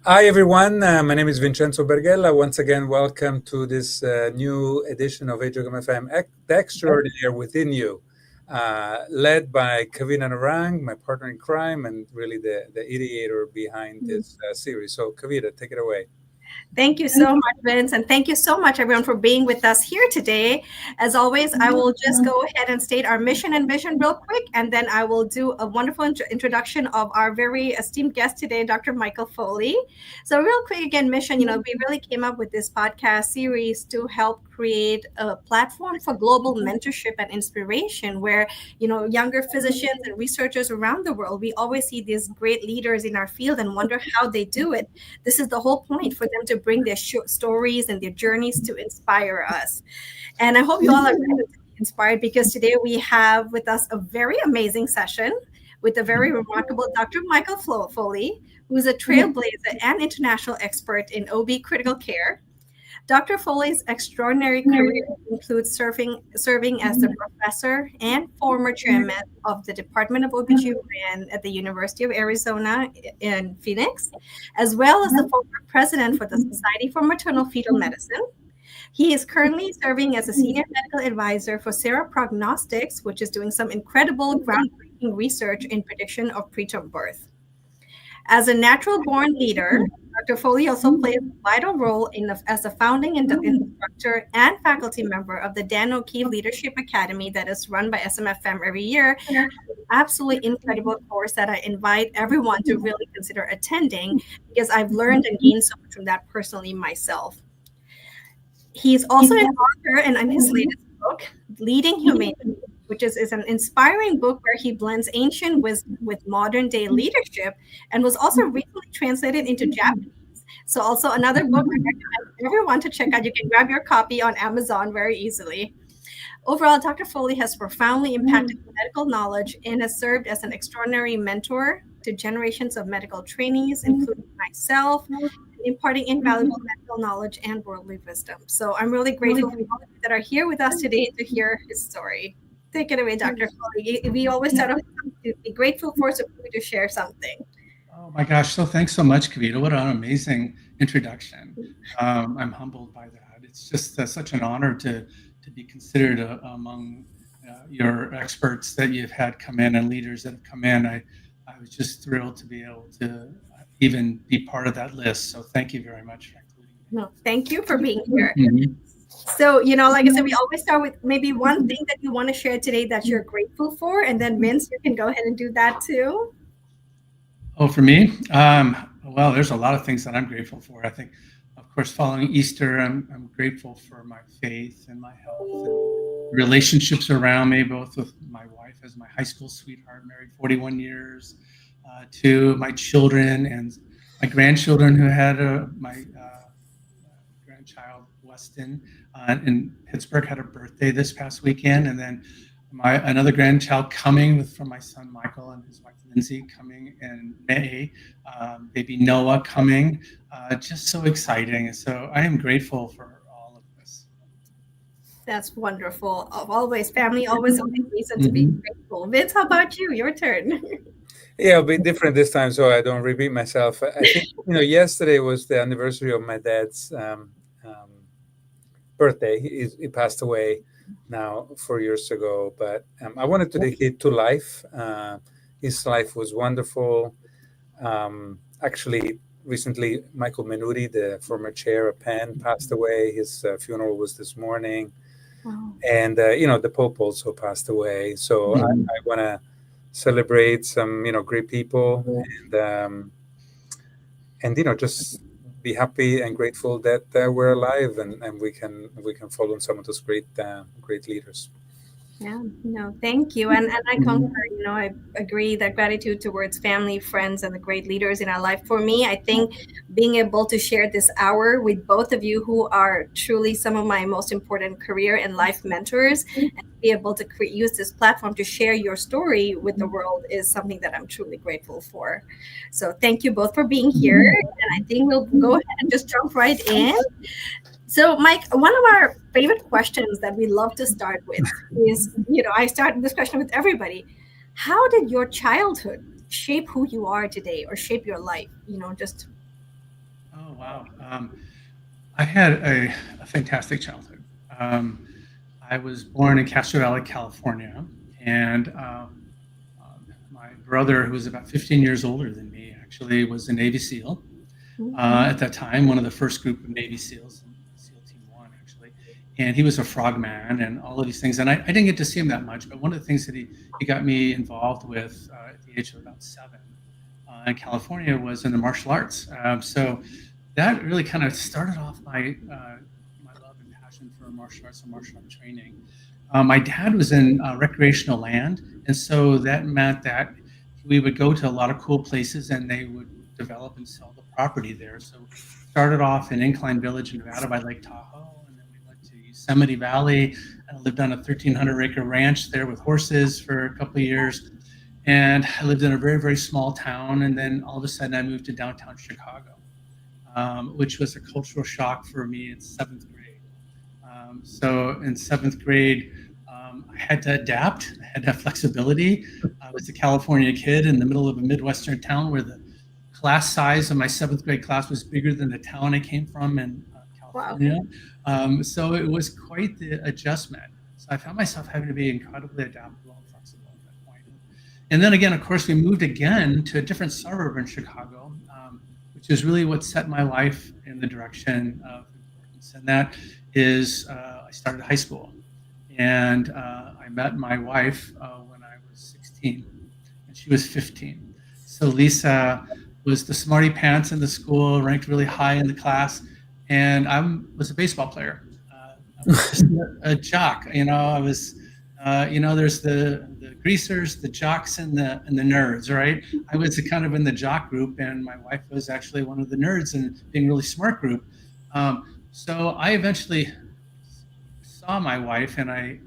Hi, everyone. My name is Vincenzo Berghella. Once again, welcome to this new edition of Age.com FM, The Extraordinaire Within You, led by Kavita Narang, my partner in crime, and really the ideator behind this series. So, Kavita, take it away. Thank you so much, Vince, and thank you so much, everyone, for being with us here today. As always, I will just go ahead and state our mission and vision real quick, and then I will do a wonderful introduction of our very esteemed guest today, Dr. Michael Foley. So, real quick, again, mission, we really came up with this podcast series to help create a platform for global mentorship and inspiration where, younger physicians and researchers around the world, we always see these great leaders in our field and wonder how they do it. This is the whole point for them to bring their stories and their journeys to inspire us. And I hope you all are inspired because today we have with us a very amazing session with a very remarkable Dr. Michael Foley, who is a trailblazer and international expert in OB critical care. Dr. Foley's extraordinary career includes serving as the professor and former chairman of the Department of OBGYN at the University of Arizona in Phoenix, as well as the former president for the Society for Maternal Fetal Medicine. He is currently serving as a senior medical advisor for Sarah Prognostics, which is doing some incredible groundbreaking research in prediction of preterm birth. As a natural-born leader, Dr. Foley also plays a vital role as a founding instructor and faculty member of the Dan O'Keefe Leadership Academy that is run by SMFM every year. Absolutely incredible course that I invite everyone to really consider attending because I've learned and gained so much from that personally myself. He's also an author and his latest book, Leading Humanity, which is an inspiring book where he blends ancient wisdom with modern day leadership and was also recently translated into Japanese. So also another book I recommend everyone to check out. You can grab your copy on Amazon very easily. Overall, Dr. Foley has profoundly impacted medical knowledge and has served as an extraordinary mentor to generations of medical trainees, including myself, imparting invaluable medical knowledge and worldly wisdom. So I'm really grateful for all of you that are here with us today to hear his story. Take it away, Dr. Foley. We always start off to be grateful for, so for you to share something. Oh my gosh! So thanks so much, Kavita. What an amazing introduction. I'm humbled by that. It's just such an honor to be considered among your experts that you've had come in and leaders that have come in. I was just thrilled to be able to even be part of that list. So thank you very much for including me. No, thank you for being here. Mm-hmm. So, like I said, we always start with maybe one thing that you want to share today that you're grateful for. And then Vince, you can go ahead and do that too. Oh, for me? Well, there's a lot of things that I'm grateful for. I think, of course, following Easter, I'm grateful for my faith and my health and relationships around me, both with my wife as my high school sweetheart, married 41 years, to my children and my grandchildren who had my grandchild, Weston, in Pittsburgh, had a birthday this past weekend. And then another grandchild coming from my son, Michael, and his wife, Lindsay, coming in May, baby Noah coming, just so exciting. So I am grateful for all of this. That's wonderful. Always, family always a reason to be grateful. Vince, how about you? Your turn. Yeah, a bit different this time, so I don't repeat myself. I think, yesterday was the anniversary of my dad's birthday. He passed away now 4 years ago, but I wanted to dedicate to life. His life was wonderful. Actually, recently, Michael Menuti, the former chair of Penn, passed away. His funeral was this morning. Wow. And, the Pope also passed away. So I want to celebrate some, great people and just be happy and grateful that we're alive and we can follow some of those great leaders. Yeah, thank you. And I concur, I agree that gratitude towards family, friends, and the great leaders in our life. For me, I think being able to share this hour with both of you who are truly some of my most important career and life mentors, and be able to use this platform to share your story with the world is something that I'm truly grateful for. So thank you both for being here. And I think we'll go ahead and just jump right in. So, Mike, one of our favorite questions that we love to start with is, I start this question with everybody. How did your childhood shape who you are today or shape your life? wow. I had a fantastic childhood. I was born in Castro Valley, California, and my brother, who was about 15 years older than me, actually was a Navy SEAL at that time, one of the first group of Navy SEALs, SEAL Team 1, actually. And he was a frogman and all of these things. And I didn't get to see him that much, but one of the things that he got me involved with at the age of about 7 in California was in the martial arts. So that really kind of started off my love and passion for martial arts and martial art training. My dad was in recreational land, and so that meant that we would go to a lot of cool places, and they would develop and sell the property there. So started off in Incline Village in Nevada by Lake Tahoe, and then we went to Yosemite Valley. I lived on a 1,300-acre ranch there with horses for a couple of years, and I lived in a very, very small town. And then all of a sudden, I moved to downtown Chicago, which was a cultural shock for me in 7th grade. So in 7th grade, I had to adapt. I had to have flexibility. I was a California kid in the middle of a Midwestern town where the class size of my 7th grade class was bigger than the town I came from in California. Wow. So it was quite the adjustment. So I found myself having to be incredibly adaptable and flexible at that point. And then again, of course, we moved again to a different suburb in Chicago, which is really what set my life in the direction of importance. And that is, I started high school. And I met my wife when I was 16, and she was 15. So Lisa was the smarty pants in the school, ranked really high in the class, and I was a baseball player. I was just a jock. I was, there's the greasers, the jocks, and the nerds, right? I was kind of in the jock group, and my wife was actually one of the nerds and being really smart group. So I eventually saw my wife, and I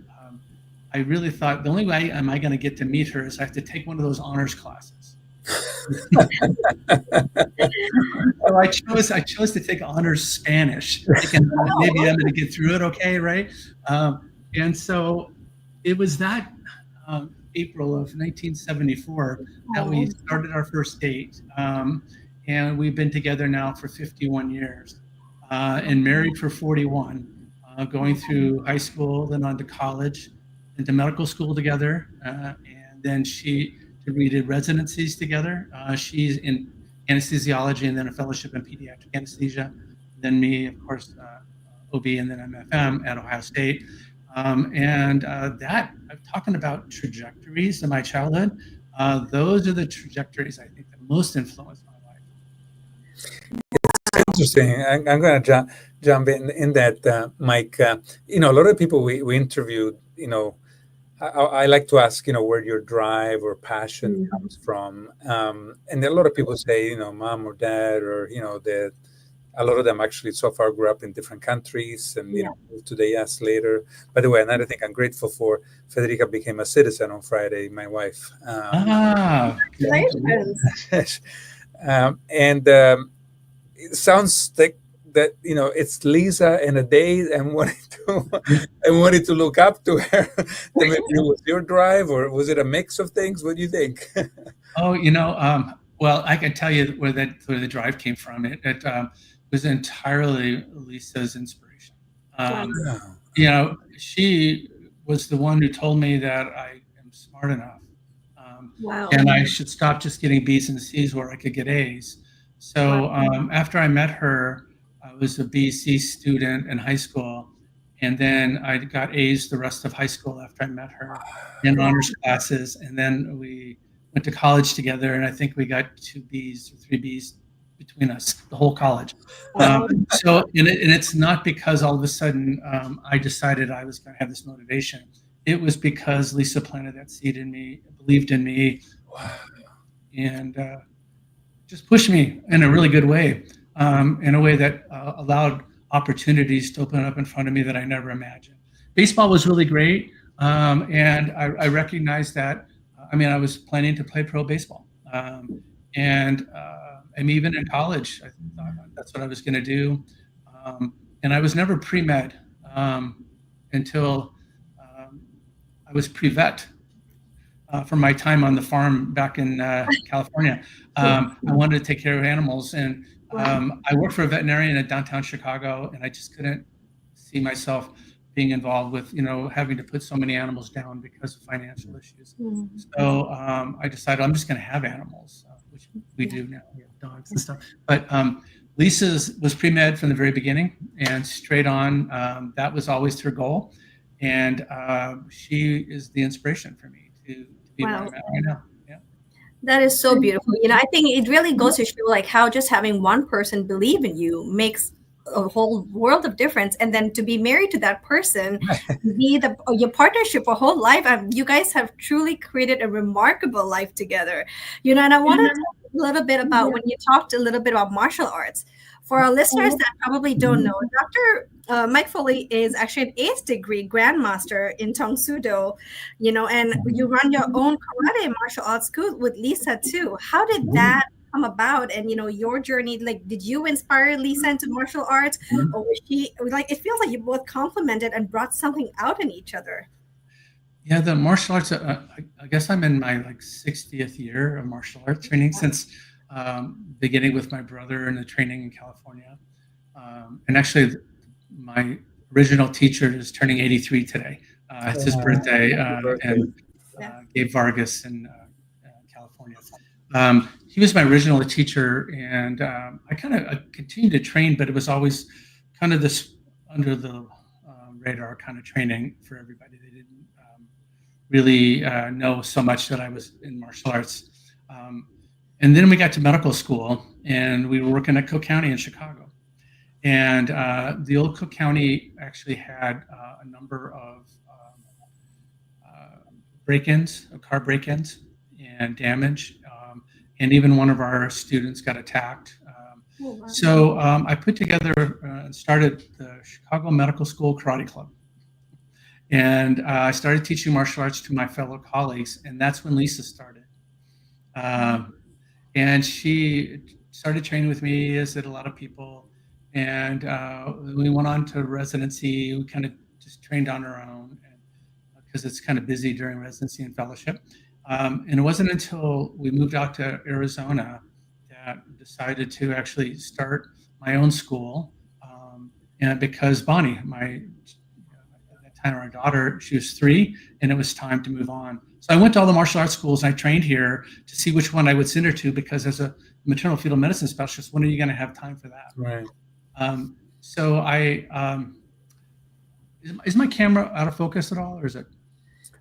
really thought the only way am I going to get to meet her is I have to take one of those honors classes. So I chose to take honors Spanish, thinking maybe I'm going to get through it okay, right? And so it was that April of 1974 that we started our first date, and we've been together now for 51 years and married for 41. Going through high school, then on to college, into medical school together, and then we did residencies together. She's in anesthesiology and then a fellowship in pediatric anesthesia. Then me, of course, OB and then MFM at Ohio State. That I'm talking about trajectories in my childhood. Those are the trajectories I think that most influenced my life. Interesting. I'm going to jump in that, Mike. A lot of people we interviewed, I like to ask, where your drive or passion comes from. And a lot of people say, mom or dad, or, a lot of them actually so far grew up in different countries and moved to the US later. By the way, another thing I'm grateful for, Federica became a citizen on Friday, my wife. Congratulations. It sounds like that it's Lisa and a date and wanted to look up to her. Maybe it was your drive, or was it a mix of things? What do you think? Well, I can tell you where the drive came from. It was entirely Lisa's inspiration. She was the one who told me that I am smart enough, and I should stop just getting B's and C's where I could get A's. So after I met her, I was a BC student in high school, and then I got A's the rest of high school after I met her in honors classes, and then we went to college together, and I think we got 2 B's or 3 B's between us, the whole college. So it's not because all of a sudden I decided I was going to have this motivation. It was because Lisa planted that seed in me, believed in me, and just pushed me in a really good way, in a way that allowed opportunities to open up in front of me that I never imagined. Baseball was really great, and I recognized that. I was planning to play pro baseball, and even in college, I thought that's what I was going to do. And I was never pre-med until I was pre-vet. from my time on the farm back in California. I wanted to take care of animals, and I worked for a veterinarian in downtown Chicago, and I just couldn't see myself being involved with, having to put so many animals down because of financial issues. So I decided I'm just going to have animals, which we do now. We have dogs and stuff. But Lisa was pre-med from the very beginning, and straight on. That was always her goal, and she is the inspiration for me to be where I'm at right now. Yeah. That is so beautiful. I think it really goes to show like how just having one person believe in you makes a whole world of difference, and then to be married to that person, be your partnership for whole life. You guys have truly created a remarkable life together. And I want to talk a little bit about when you talked a little bit about martial arts. For our listeners that probably don't know, Dr. Mike Foley is actually an 8th degree grandmaster in Tong Soo Do, and you run your own karate martial arts school with Lisa too. How did that come about? And your journey, like, did you inspire Lisa into martial arts, or was she like? It feels like you both complemented and brought something out in each other. Yeah, the martial arts. I guess I'm in my 60th year of martial arts training since. Beginning with my brother in the training in California. And actually, my original teacher is turning 83 today. It's his birthday, and Gabe Vargas in California. He was my original teacher, and I kind of continued to train, but it was always kind of this under the radar kind of training for everybody. They didn't really know so much that I was in martial arts. And then we got to medical school, and we were working at Cook County in Chicago. And the old Cook County actually had a number of break-ins, car break-ins and damage. And even one of our students got attacked. So I put together and started the Chicago Medical School Karate Club. And I started teaching martial arts to my fellow colleagues, and that's when Lisa started. And she started training with me, as did a lot of people. And we went on to residency. We kind of just trained on our own because it's kind of busy during residency and fellowship. And it wasn't until we moved out to Arizona that I decided to actually start my own school. And because Bonnie, at that time, our daughter, she was 3, and it was time to move on. So I went to all the martial arts schools, and I trained here to see which one I would send her to, because as a maternal fetal medicine specialist, when are you going to have time for that? Right. So I is my camera out of focus at all, or is it?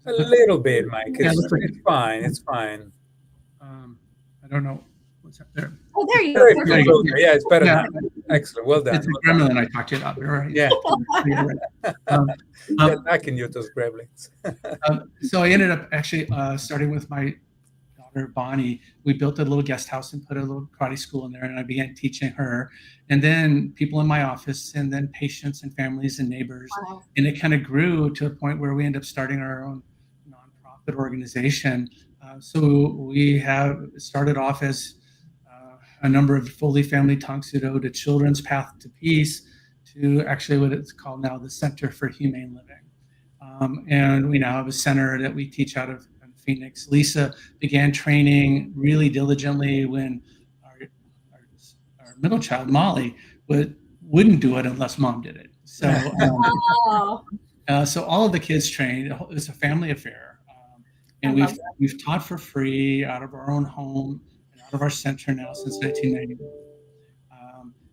A little bit, Mike. It's fine. It's fine. I don't know what's up there. Oh, there you go. There you go. Yeah, it's better. Yeah. Excellent. Well done. It's a gremlin I talked to you about, right? Yeah. Right. Get back in you, those gremlins. So I ended up actually starting with my daughter, Bonnie. We built a little guest house and put a little karate school in there, and I began teaching her. And then people in my office, and then patients and families and neighbors. Wow. And it kind of grew to a point where we ended up starting our own nonprofit organization. So we have started off as a number of Foley Family Tong Soo Do to Children's Path to Peace, to actually what it's called now, the Center for Humane Living. And we now have a center that we teach out of Phoenix. Lisa began training really diligently when our middle child, Molly, wouldn't do it unless mom did it. So, so all of the kids trained. It's a family affair. And we've taught for free out of our own home and out of our center now since 1991.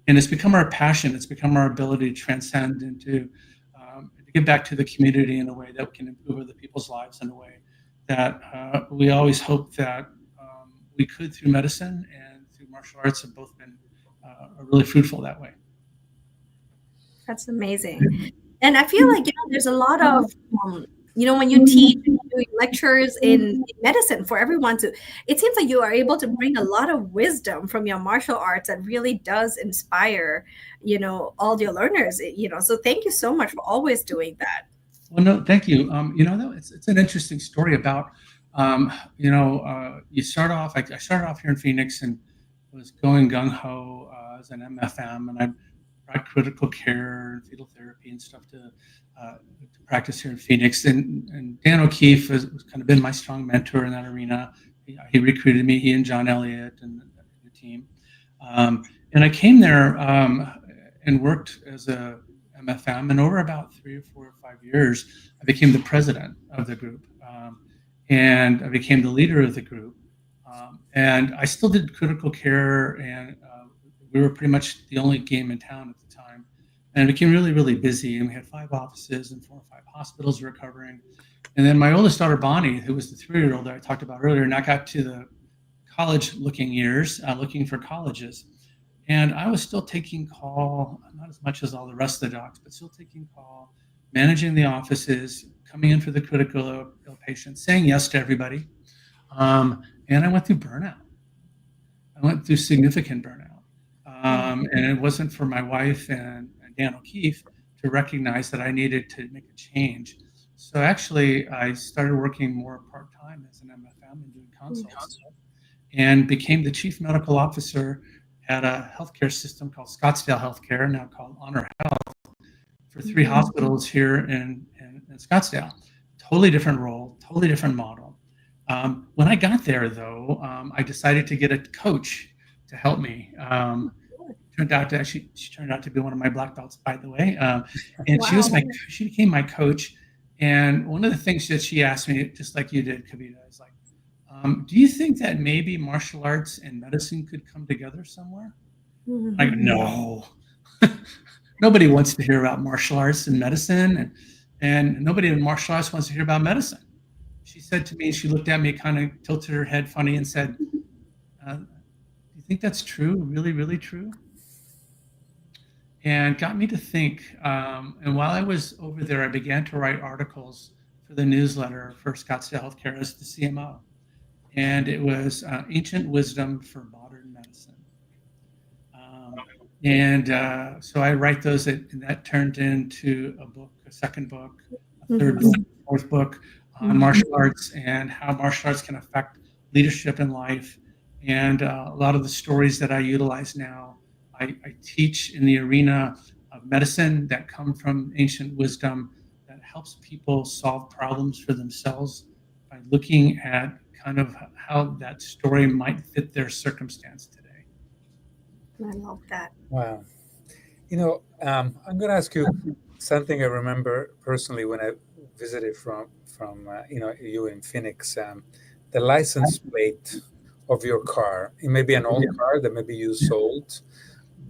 And it's become our passion. It's become our ability to transcend and to give back to the community in a way that can improve other people's lives in a way that we always hope that we could through medicine and through martial arts have both been really fruitful that way. That's amazing. And I feel like, there's a lot of, when you teach and do lectures in medicine for everyone it seems like you are able to bring a lot of wisdom from your martial arts that really does inspire, all your learners, so thank you so much for always doing that. Well, no, thank you. It's an interesting story about, you start off, I started off here in Phoenix and was going gung-ho as an MFM, and I brought critical care and fetal therapy and stuff to practice here in Phoenix. And Dan O'Keefe has kind of been my strong mentor in that arena. He recruited me, he and John Elliott and the team. And I came there and worked as a MFM. And over about 3 or 4 or 5 years, I became the president of the group. And I became the leader of the group. And I still did critical care, and we were pretty much the only game in town at the time. And it became really, really busy. And we had 5 offices and 4 or 5 hospitals recovering. And then my oldest daughter, Bonnie, who was the 3-year-old that I talked about earlier, and I got to the college-looking years, looking for colleges. And I was still taking call, not as much as all the rest of the docs, but still taking call, managing the offices, coming in for the critical ill patients, saying yes to everybody. And I went through burnout. I went through significant burnout. And it wasn't for my wife and Dan O'Keefe to recognize that I needed to make a change. So actually, I started working more part-time as an MFM and doing consults, and became the chief medical officer at a healthcare system called Scottsdale Healthcare, now called Honor Health, for 3 hospitals here in Scottsdale. Totally different role, totally different model. When I got there, though, I decided to get a coach to help me. She turned out to be one of my black belts, by the way. And Wow. she became my coach. And one of the things that she asked me, just like you did, Kavita, is like, do you think that maybe martial arts and medicine could come together somewhere? I go, no. Nobody wants to hear about martial arts and medicine, and nobody in martial arts wants to hear about medicine. She said to me, she looked at me, kind of tilted her head funny and said, do you think that's true? Really, really true? And got me to think. And while I was over there, I began to write articles for the newsletter for Scottsdale Healthcare as the CMO. And it was Ancient Wisdom for Modern Medicine. So I write those, and that turned into a book, a second book, a third book, a 4th book on martial arts and how martial arts can affect leadership in life. And a lot of the stories that I utilize now, I teach in the arena of medicine that come from ancient wisdom that helps people solve problems for themselves by looking at kind of how that story might fit their circumstance today. I love that. Wow. I'm going to ask you something I remember personally when I visited from you in Phoenix. The license plate of your car. It may be an old car that maybe you sold,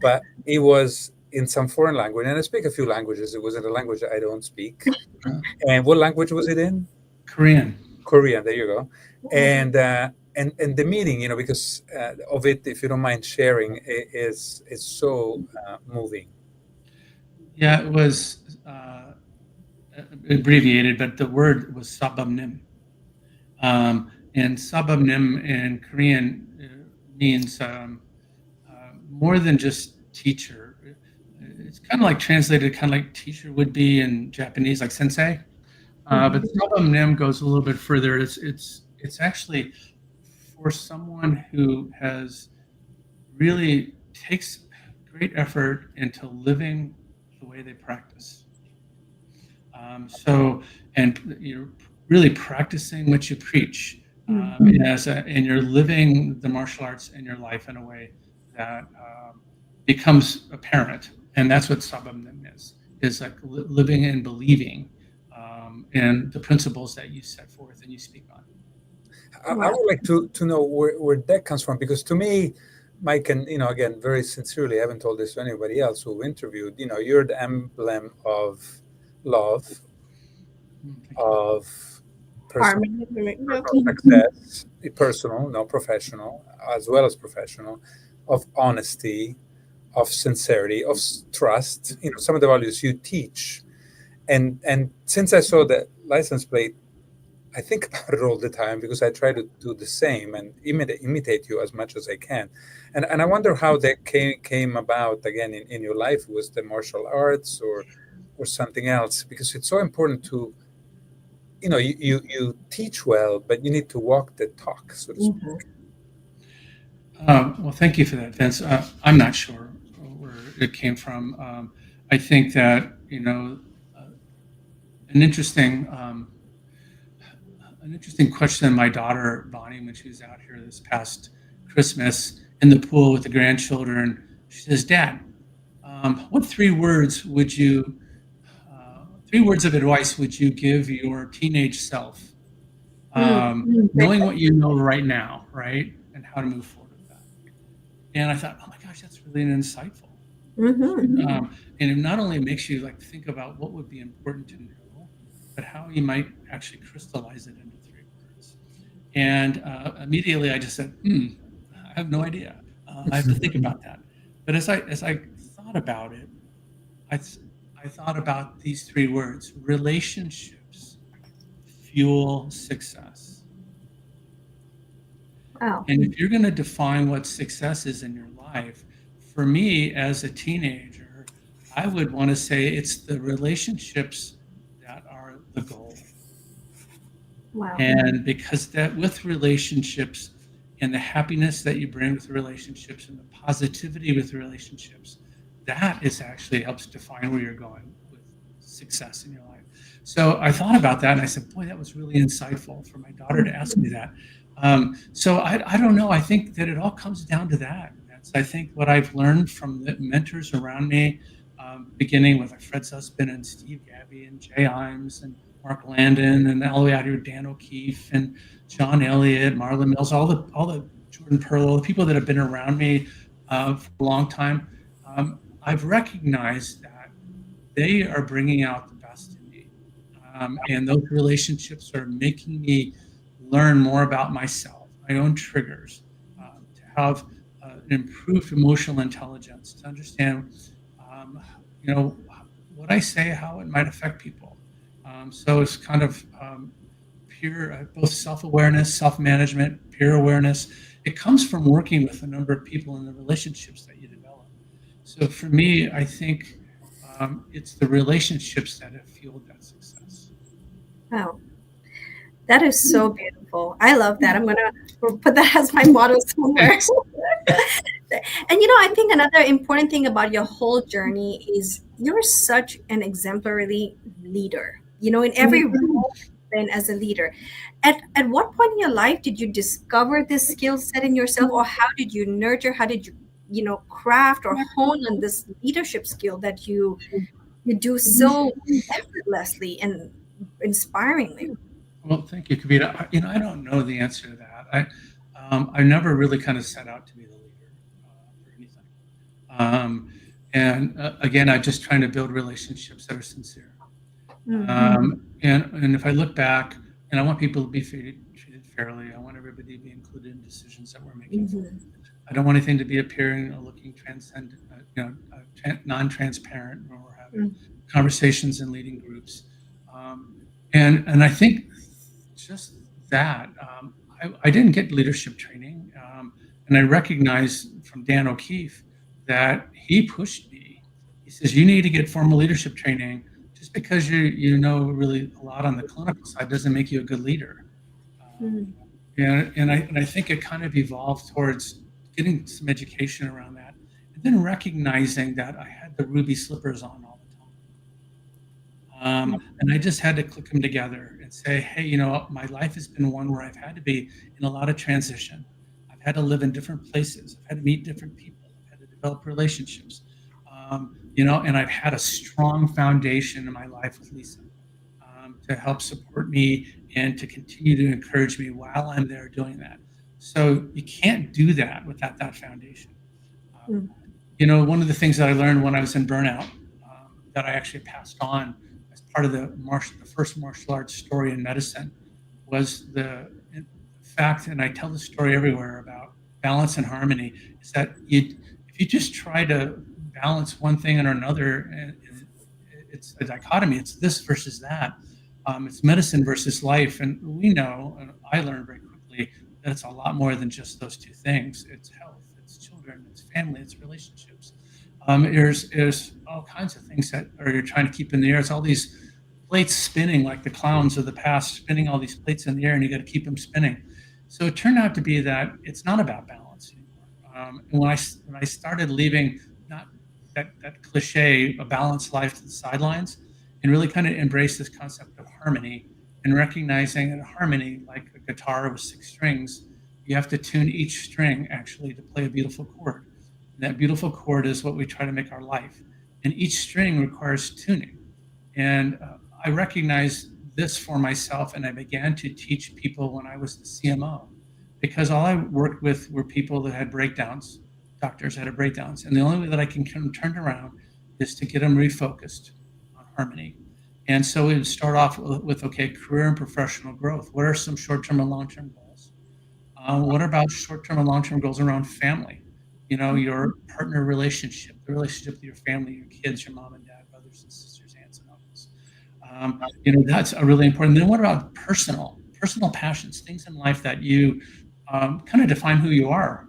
but it was in some foreign language. And I speak a few languages. It was in a language I don't speak. And what language was it in? Korean. There you go. And the meaning, because of it, if you don't mind sharing, is so moving. Yeah, it was abbreviated, but the word was sabamnim. And sabamnim in Korean means more than just teacher. It's kind of like translated, kind of like teacher would be in Japanese, like sensei. But sabamnim goes a little bit further. It's actually for someone who has really takes great effort into living the way they practice. And you're really practicing what you preach, and you're living the martial arts in your life in a way that becomes apparent. And that's what sabamnim is like living and believing in the principles that you set forth and you speak on. I would like to know where that comes from, because to me, Mike, and again, very sincerely, I haven't told this to anybody else who interviewed, you're the emblem of love, of personal success, personal, no professional, as well as professional, of honesty, of sincerity, of trust, some of the values you teach. And since I saw the license plate, I think about it all the time, because I try to do the same and imitate you as much as I can. And I wonder how that came about again in your life. Was the martial arts or something else? Because it's so important to, you teach well, but you need to walk the talk, so to speak. Well, thank you for that, Vince. I'm not sure where it came from. I think that, an interesting question my daughter Bonnie, when she was out here this past Christmas in the pool with the grandchildren, she says, "Dad, what 3 words of advice would you give your teenage self, knowing what you know right now, right, and how to move forward with that?" And I thought, oh my gosh, that's really insightful. And it not only makes you like think about what would be important to know, but how you might actually crystallize it into 3 words. And immediately I just said, I have no idea. I have to think about that. But as I thought about it, I thought about these 3 words: relationships fuel success. Wow. And if you're going to define what success is in your life, for me as a teenager, I would want to say it's the relationships that are the goal. Wow. And because that with relationships and the happiness that you bring with relationships and the positivity with relationships, that is actually helps define where you're going with success in your life. So I thought about that and I said, boy, that was really insightful for my daughter to ask me that. So I don't know. I think that it all comes down to that. I think what I've learned from the mentors around me, beginning with Fred Sussman and Steve Gabby and Jay Imes and Mark Landon and all the way out here, Dan O'Keefe and John Elliott, Marla Mills, all the Jordan Pearl, all the people that have been around me for a long time, I've recognized that they are bringing out the best in me. And those relationships are making me learn more about myself, my own triggers, to have improved emotional intelligence, to understand, what I say, how it might affect people. So it's kind of peer, both self-awareness, self-management, peer awareness. It comes from working with a number of people in the relationships that you develop. So for me, I think it's the relationships that have fueled that success. Wow. That is so beautiful. I love that. I'm going to put that as my motto somewhere. And, I think another important thing about your whole journey is you're such an exemplary leader, in every role you've been as a leader. At what point in your life did you discover this skill set in yourself, or how did you nurture, how did you, craft or hone on this leadership skill that you do so effortlessly and inspiringly? Well, thank you, Kavita. I don't know the answer to that. I never really kind of set out to be the leader for anything. And again, I'm just trying to build relationships that are sincere. And if I look back, and I want people to be treated fairly. I want everybody to be included in decisions that we're making. I don't want anything to be appearing or looking transcendent, non-transparent, when we're having conversations and leading groups. And I think just that, I didn't get leadership training, and I recognize from Dan O'Keefe that he pushed me. He says, you need to get formal leadership training. Just because you know really a lot on the clinical side doesn't make you a good leader. And I think it kind of evolved towards getting some education around that, and then recognizing that I had the ruby slippers on all the time. And I just had to click them together and say, hey, my life has been one where I've had to be in a lot of transition. I've had to live in different places. I've had to meet different people. I've had to develop relationships. And I've had a strong foundation in my life with Lisa to help support me and to continue to encourage me while I'm there doing that. So you can't do that without that foundation. One of the things that I learned when I was in burnout that I actually passed on as part of the first martial arts story in medicine was the fact, and I tell this story everywhere about balance and harmony, is that if you just try to balance one thing or another, and it's a dichotomy, it's this versus that, it's medicine versus life. And we know, and I learned very quickly, that it's a lot more than just those two things. It's health, it's children, it's family, it's relationships. There's all kinds of things that you're trying to keep in the air. It's all these plates spinning like the clowns of the past, spinning all these plates in the air, and you got to keep them spinning. So it turned out to be that it's not about balance anymore. And when I started leaving, not that cliche, a balanced life to the sidelines, and really kind of embrace this concept of harmony and recognizing that harmony, like a guitar with 6 strings, you have to tune each string actually to play a beautiful chord. And that beautiful chord is what we try to make our life. And each string requires tuning. And I recognized this for myself, and I began to teach people when I was the CMO, because all I worked with were people that had breakdowns, doctors that had breakdowns. And the only way that I can turn around is to get them refocused on harmony. And so we would start off with, okay, career and professional growth. What are some short-term and long-term goals? What about short-term and long-term goals around family? You know, your partner relationship, the relationship with your family, your kids, your mom and dad, brothers and sisters, aunts and uncles. You know, that's a really important. Then what about personal passions, things in life that you kind of define who you are?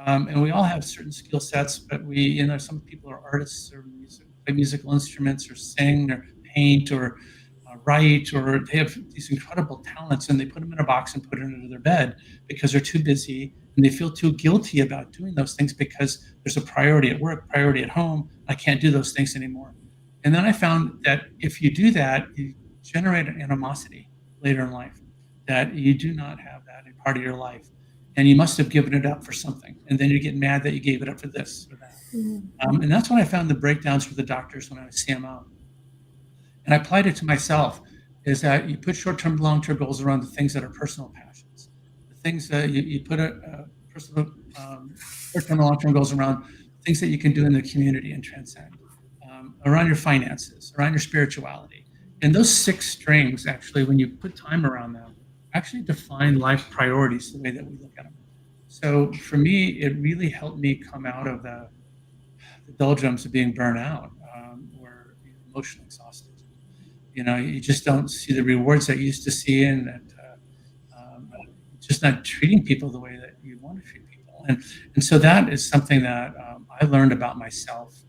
And we all have certain skill sets, but we, you know, some people are artists or play musical instruments or sing or paint or write, or they have these incredible talents and they put them in a box and put it under their bed because they're too busy and they feel too guilty about doing those things because there's a priority at work, priority at home. I can't do those things anymore. And then I found that if you do that, you generate an animosity later in life, that you do not have that in part of your life. And you must have given it up for something. And then you get mad that you gave it up for this or that. And that's when I found the breakdowns for the doctors when I was CMO. And I applied it to myself, is that you put short-term, long-term goals around the things that are personal passions. The things that you put personal short-term and long-term goals around things that you can do in the community and transcend, around your finances, around your spirituality. And those 6 strings, actually, when you put time around them, actually define life priorities the way that we look at them. So for me, it really helped me come out of the doldrums of being burnt out, or emotionally exhausted. You know, you just don't see the rewards that you used to see, and that just not treating people the way that you want to treat people. And so that is something that I learned about myself.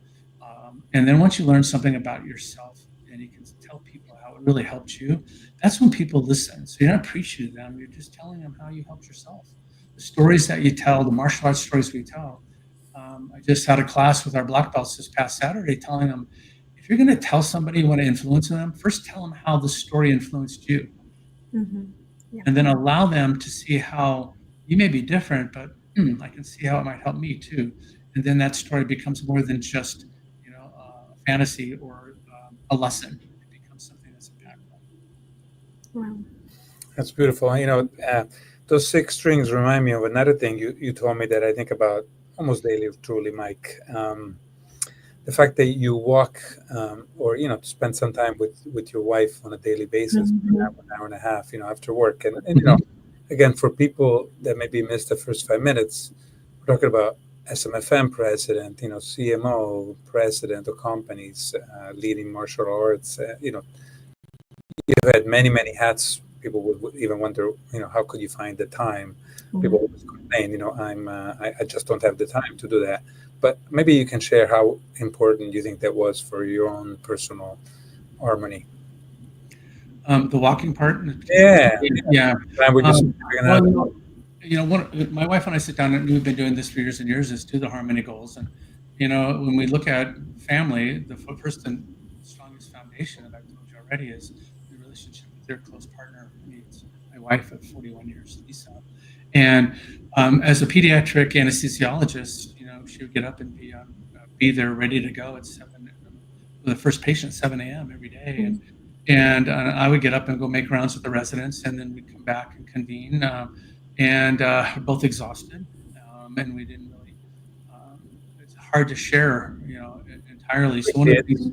And then once you learn something about yourself and you can tell people how it really helped you, that's when people listen. So you're not preaching to them, you're just telling them how you helped yourself. The stories that you tell, the martial arts stories we tell. I just had a class with our black belts this past Saturday telling them, if you're going to tell somebody you want to influence them, first tell them how the story influenced you. Yeah. And then allow them to see how you may be different, but I can see how it might help me too. And then that story becomes more than just, you know, a fantasy or a lesson. It becomes something that's impactful. Wow. That's beautiful. You know, those 6 strings remind me of another thing you told me that I think about almost daily, truly, Mike. The fact that you walk or, you know, spend some time with your wife on a daily basis, an hour and a half, you know, after work. And you know, again, for people that maybe missed the first 5 minutes, we're talking about SMFM president, you know, CMO president of companies, leading martial arts. You know, you've had many, many hats. People would even wonder, you know, how could you find the time? People always complain, you know, I just don't have the time to do that. But maybe you can share how important you think that was for your own personal harmony. The walking part? Yeah. Well, you know, my wife and I sit down, and we've been doing this for years and years, is do the harmony goals. And, you know, when we look at family, the first and strongest foundation that I've told you already is the relationship with your close partner. It's my wife of 41 years, Lisa. And as a pediatric anesthesiologist, you know, she would get up and be there ready to go at 7, the first patient at 7 a.m. every day. And I would get up and go make rounds with the residents, and then we'd come back and convene, and both exhausted, and we didn't really, it's hard to share, you know, entirely. So one of the things,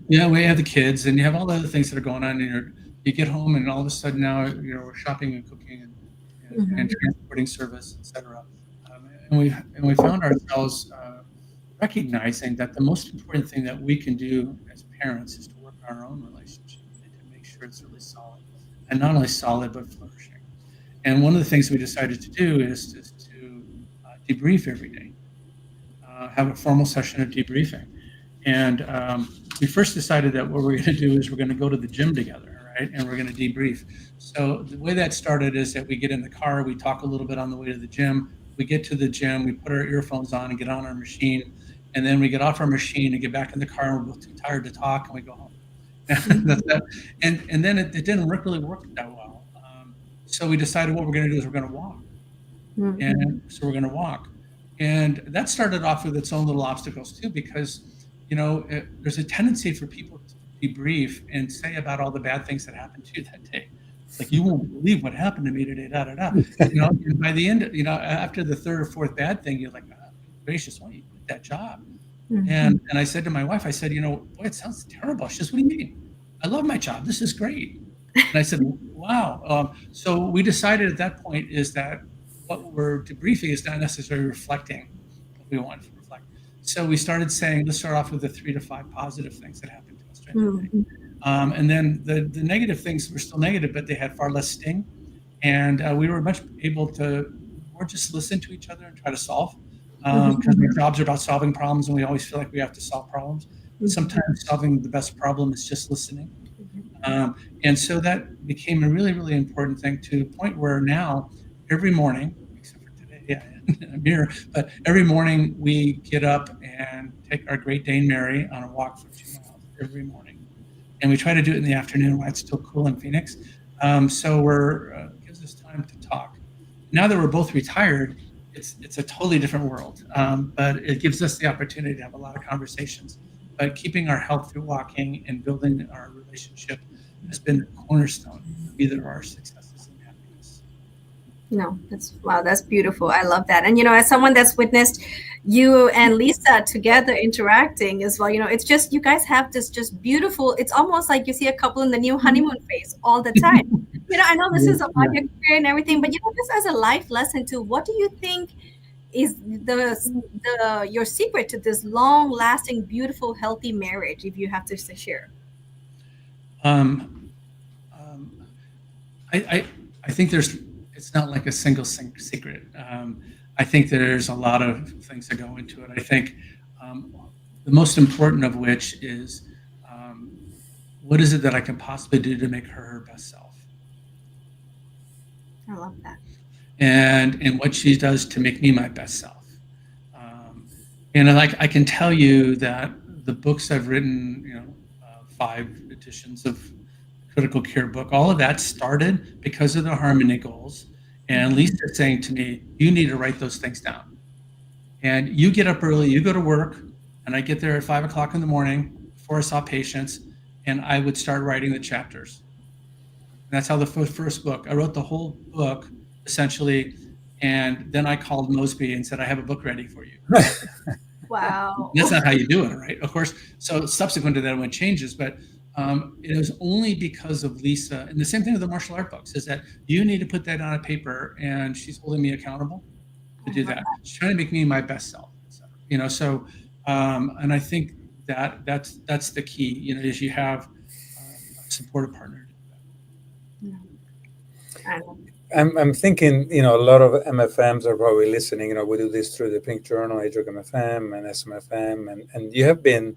yeah, we have the kids, and you have all the other things that are going on, and you get home, and all of a sudden now, you know, we're shopping and cooking and transporting service, etc. And we found ourselves recognizing that the most important thing that we can do as parents is to work on our own relationship and to make sure it's really solid, and not only solid but flourishing. And one of the things we decided to do is to debrief every day, have a formal session of debriefing. And we first decided that what we're going to do is we're going to go to the gym together, right? And we're going to debrief. So the way that started is that we get in the car, we talk a little bit on the way to the gym. We get to the gym, we put our earphones on and get on our machine, And then we get off our machine and get back in the car, and we're both too tired to talk, and we go home. And that's that. And then it didn't really work that well. So we decided what we're going to do is we're going to walk. And so we're going to walk. And that started off with its own little obstacles too, because, there's a tendency for people to debrief and say about all the bad things that happened to you that day. Like, you won't believe what happened to me today, da, da, da. And by the end, after the third or fourth bad thing, you're like, oh, gracious, why you quit that job? And I said to my wife, I said, boy, it sounds terrible. She says, what do you mean? I love my job. This is great. And I said, wow. So we decided at that point is that what we're debriefing is not necessarily reflecting what we want to reflect. So we started saying, let's start off with the 3 to 5 positive things that happened to us during the day. And then the negative things were still negative, but they had far less sting. And we were much able to more just listen to each other and try to solve. Because our jobs are about solving problems, and we always feel like we have to solve problems. But sometimes solving the best problem is just listening. And so that became a really, really important thing, to the point where now every morning, except for today, I'm here, but every morning we get up and take our Great Dane Mary on a walk for 2 miles every morning. And we try to do it in the afternoon while it's still cool in Phoenix. So gives us time to talk. Now that we're both retired, it's a totally different world, but it gives us the opportunity to have a lot of conversations. But keeping our health through walking and building our relationship has been the cornerstone of either our successes and happiness. No, that's beautiful. I love that. And as someone that's witnessed you and Lisa together interacting as well, it's just, you guys have this just beautiful, it's almost like you see a couple in the new honeymoon phase all the time. I know this is about your career and everything, but just as a life lesson too, what do you think is your secret to this long-lasting, beautiful, healthy marriage, if you have to share? I think it's not like a single secret. I think there's a lot of things that go into it. I think the most important of which is what is it that I can possibly do to make her best self? I love that. And what she does to make me my best self. And I can tell you that the books I've written, 5 editions of Critical Care book, all of that started because of the Harmony goals. And Lisa saying to me, you need to write those things down. And you get up early, you go to work, and I get there at 5 o'clock in the morning before I saw patients, and I would start writing the chapters. And that's how the first book, I wrote the whole book essentially. And then I called Mosby and said, I have a book ready for you. Wow. That's not how you do it, right? Of course. So subsequent to that, when it changes, but it was only because of Lisa. And the same thing with the martial art books is that you need to put that on a paper, and she's holding me accountable to do that. She's trying to make me my best self, so, and I think that's the key, is you have a supportive partner to do that. I'm thinking, a lot of MFMs are probably listening. We do this through the Pink Journal, AJOG MFM and SMFM, and you have been,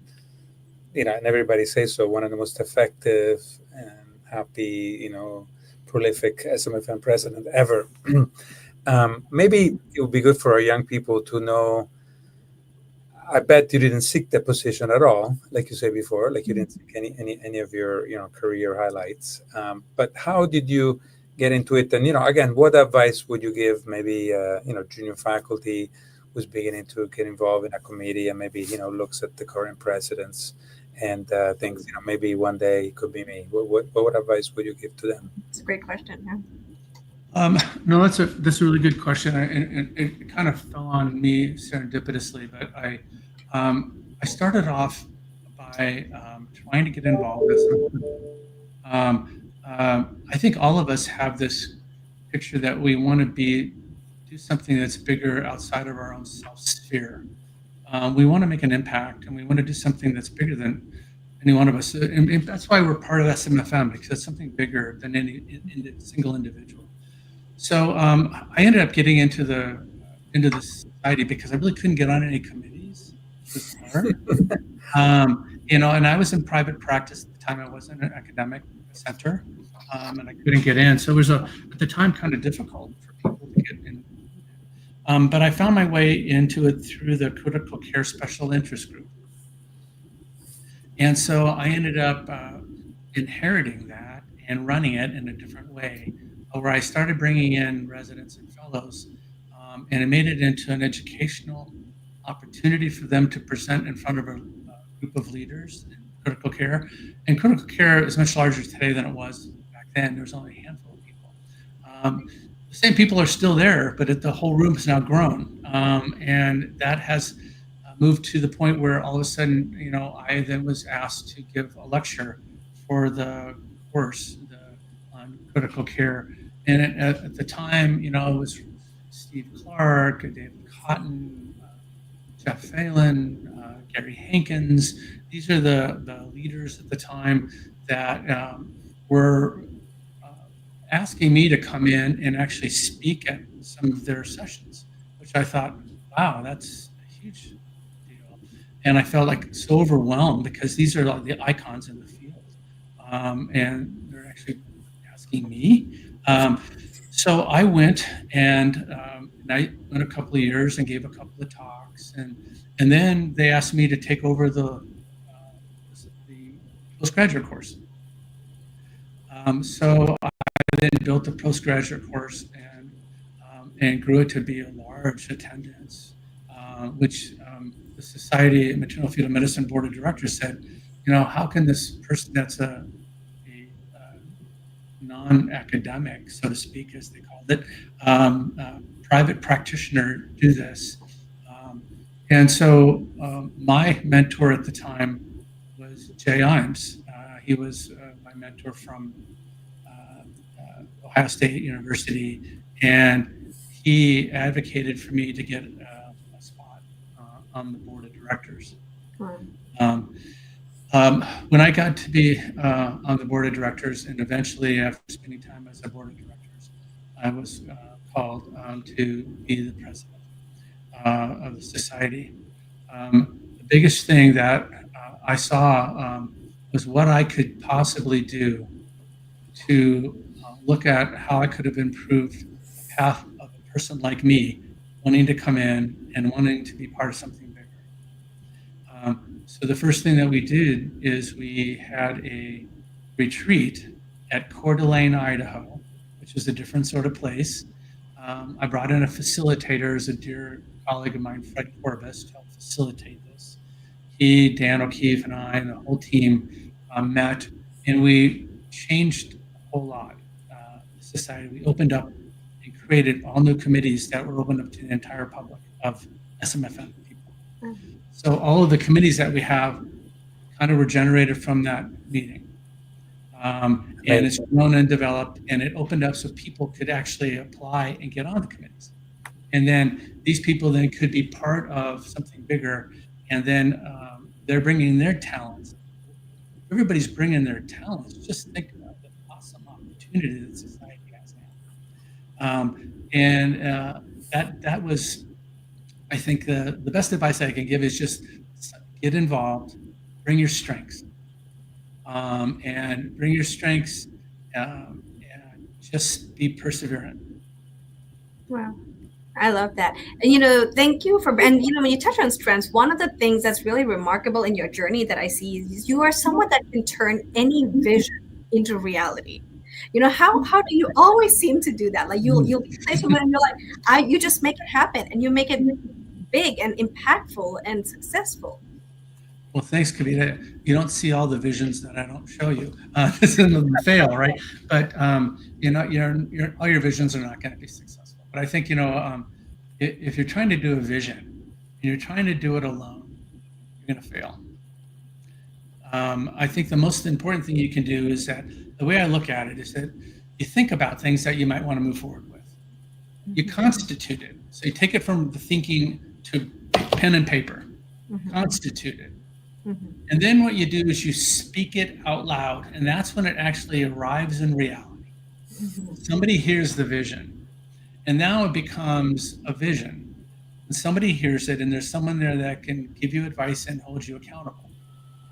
and everybody says so, one of the most effective and happy, prolific SMFM president ever. Maybe it would be good for our young people to know. I bet you didn't seek that position at all, like you said before, like you didn't seek any of your career highlights. But how did you get into it? And again, what advice would you give maybe junior faculty who's beginning to get involved in a committee and maybe looks at the current presidents and thinks maybe one day it could be me? What advice would you give to them? It's a great question. Yeah. No, that's a really good question, and it kind of fell on me serendipitously. But I started off by trying to get involved with I think all of us have this picture that we want to do something that's bigger outside of our own self-sphere. We want to make an impact, and we want to do something that's bigger than any one of us. And that's why we're part of SMFM, because it's something bigger than any single individual. So I ended up getting into the society because I really couldn't get on any committees to start. And I was in private practice at the time. I was in an academic center, and I couldn't get in. So it was at the time kind of difficult for people to get in. But I found my way into it through the critical care special interest group. And so I ended up inheriting that and running it in a different way, where I started bringing in residents and fellows, and it made it into an educational opportunity for them to present in front of a group of leaders in critical care. And critical care is much larger today than it was back then. There was only a handful of people. The same people are still there, but the whole room has now grown. And that has moved to the point where all of a sudden, I then was asked to give a lecture for the course on critical care. And at the time, it was Steve Clark, David Cotton, Jeff Phelan, Gary Hankins. These are the leaders at the time that were asking me to come in and actually speak at some of their sessions, which I thought, wow, that's a huge deal. And I felt like so overwhelmed because these are like the icons in the field. And they're actually asking me. So I went and I went a couple of years and gave a couple of talks. And then they asked me to take over the postgraduate course. So I then built the postgraduate course and grew it to be a large attendance, which the Society of Maternal Fetal Medicine Board of Directors said, how can this person that's a non-academic, so to speak, as they called it, private practitioner do this? And so my mentor at the time was Jay Imes. He was my mentor from Ohio State University, and he advocated for me to get a spot on the board of directors. Wow. When I got to be on the board of directors, and eventually after spending time as a board of directors, I was called to be the president of the society. The biggest thing that I saw was what I could possibly do to look at how I could have improved the path of a person like me wanting to come in and wanting to be part of something bigger. So the first thing that we did is we had a retreat at Coeur d'Alene, Idaho, which was a different sort of place. I brought in a facilitator as a dear colleague of mine, Fred Corbis, to help facilitate this. He, Dan O'Keefe, and I, and the whole team met, and we changed a whole lot. The society, we opened up and created all new committees that were opened up to the entire public of SMFM people. Mm-hmm. So all of the committees that we have kind of were generated from that meeting. And it's grown and developed, and it opened up so people could actually apply and get on the committees. And then these people then could be part of something bigger, and then they're bringing their talents. Everybody's bringing their talents. Just think about the awesome opportunity that society has now. That was, I think, the best advice I can give is just get involved, bring your strengths, and bring your strengths, and just be perseverant. Wow. I love that. And, thank you for, and, when you touch on strengths, one of the things that's really remarkable in your journey that I see is you are someone that can turn any vision into reality. How do you always seem to do that? Like you'll say something and you're like, you just make it happen, and you make it big and impactful and successful. Well, thanks, Kavita. You don't see all the visions that I don't show you. This is a fail, right? But all your visions are not going to be successful. But I think if you're trying to do a vision and you're trying to do it alone, you're going to fail. I think the most important thing you can do is that the way I look at it is that you think about things that you might want to move forward with. You constitute it. So you take it from the thinking to pen and paper. Mm-hmm. Constitute it. Mm-hmm. And then what you do is you speak it out loud, and that's when it actually arrives in reality. Mm-hmm. Somebody hears the vision, and now it becomes a vision. And somebody hears it, and there's someone there that can give you advice and hold you accountable.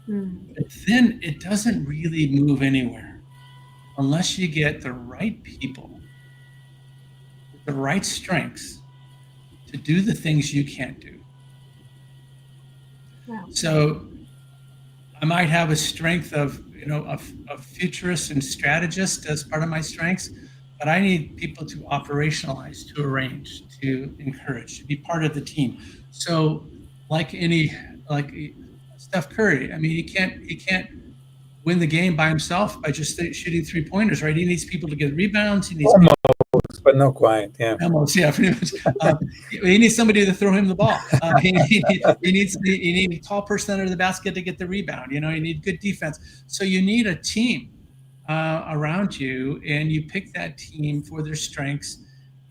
Mm-hmm. But then it doesn't really move anywhere unless you get the right people with the right strengths to do the things you can't do. Wow. So I might have a strength of, of futurist and strategist as part of my strengths, but I need people to operationalize, to arrange, to encourage, to be part of the team. So like Steph Curry, I mean, he can't win the game by himself by just shooting 3-pointers, right? He needs people to get rebounds. He needs almost, but not quite. Yeah. Almost, yeah. He needs somebody to throw him the ball. He needs a tall person under the basket to get the rebound. You need good defense. So you need a team around you, and you pick that team for their strengths.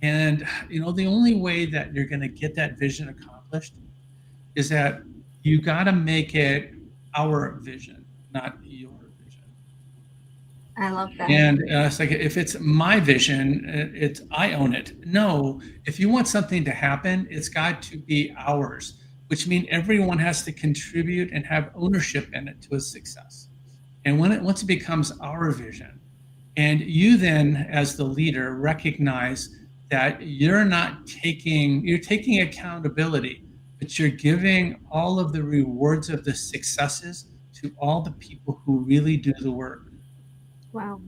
And the only way that you're going to get that vision accomplished is that you got to make it our vision, not your vision. I love that. And it's like, if it's my vision, I own it. No, if you want something to happen, it's got to be ours, which means everyone has to contribute and have ownership in it to a success. And once it becomes our vision, and you then, as the leader, recognize that you're taking accountability, but you're giving all of the rewards of the successes to all the people who really do the work. Wow.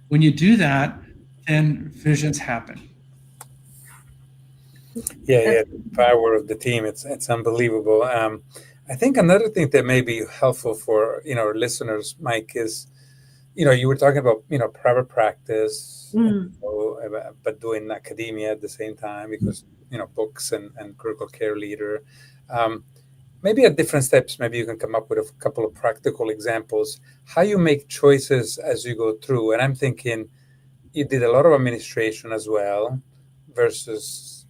When you do that, then visions happen. Yeah, the power of the team, it's unbelievable. I think another thing that may be helpful for our listeners, Mike, is you were talking about private practice, but doing academia at the same time, because books and critical care leader. Maybe at different steps, maybe you can come up with a couple of practical examples, how you make choices as you go through. And I'm thinking you did a lot of administration as well, versus,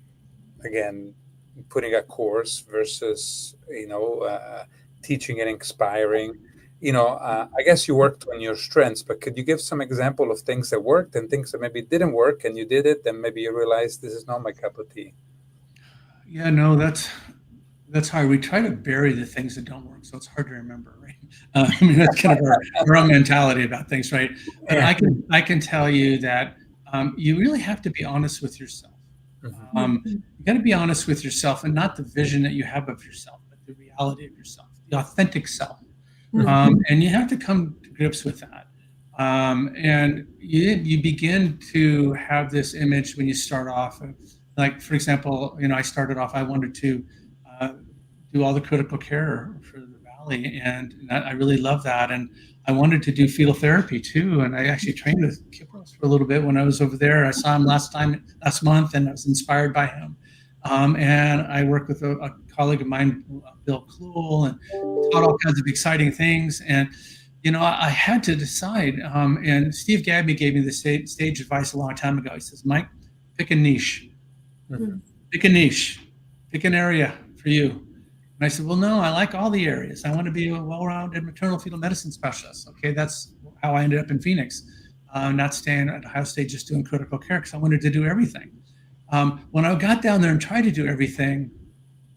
again, putting a course versus, teaching and inspiring. I guess you worked on your strengths, but could you give some example of things that worked and things that maybe didn't work, and you did it, and maybe you realized this is not my cup of tea? Yeah, no, that's hard. We try to bury the things that don't work, so it's hard to remember, right? That's kind of our own mentality about things, right? But I can tell you that you really have to be honest with yourself. You got to be honest with yourself, and not the vision that you have of yourself, but the reality of yourself, the authentic self. And you have to come to grips with that. And you begin to have this image when you start off. Like, for example, I started off, I wanted to do all the critical care for the Valley, and I really love that. And I wanted to do fetal therapy too. And I actually trained with Kipros for a little bit when I was over there. I saw him last month, and I was inspired by him. And I worked with a colleague of mine, Bill Kluel, and taught all kinds of exciting things. And, I had to decide. And Steve Gabby gave me the stage advice a long time ago. He says, Mike, pick a niche. Pick a niche. Pick an area for you. And I said, well, no, I like all the areas. I want to be a well-rounded maternal fetal medicine specialist. Okay, that's how I ended up in Phoenix, not staying at Ohio State just doing critical care, because I wanted to do everything. When I got down there and tried to do everything,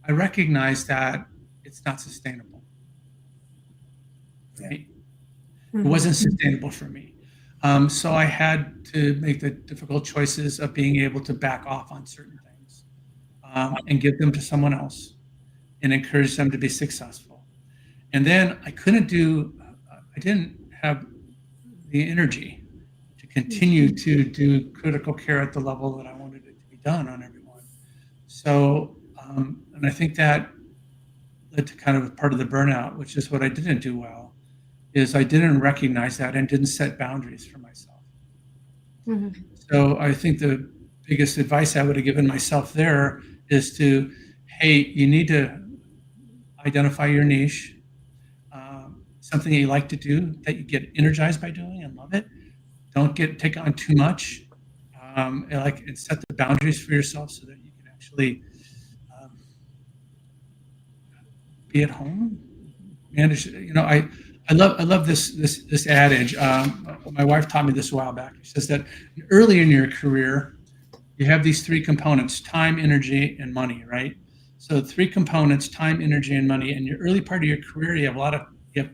I recognized that it's not sustainable. Right? It wasn't sustainable for me. So I had to make the difficult choices of being able to back off on certain things and give them to someone else and encourage them to be successful. And then I didn't have the energy to continue to do critical care at the level that I wanted it to be done on everyone. So, and I think that led to kind of part of the burnout, which is what I didn't do well, is I didn't recognize that and didn't set boundaries for myself. So I think the biggest advice I would have given myself there is hey, you need to identify your niche, something that you like to do, that you get energized by doing and love it. Don't take on too much, and set the boundaries for yourself so that you can actually be at home. Manage. I love this adage. My wife taught me this a while back. She says that early in your career, you have these three components: time, energy, and money. Right? So 3 components: time, energy, and money. In your early part of your career, you have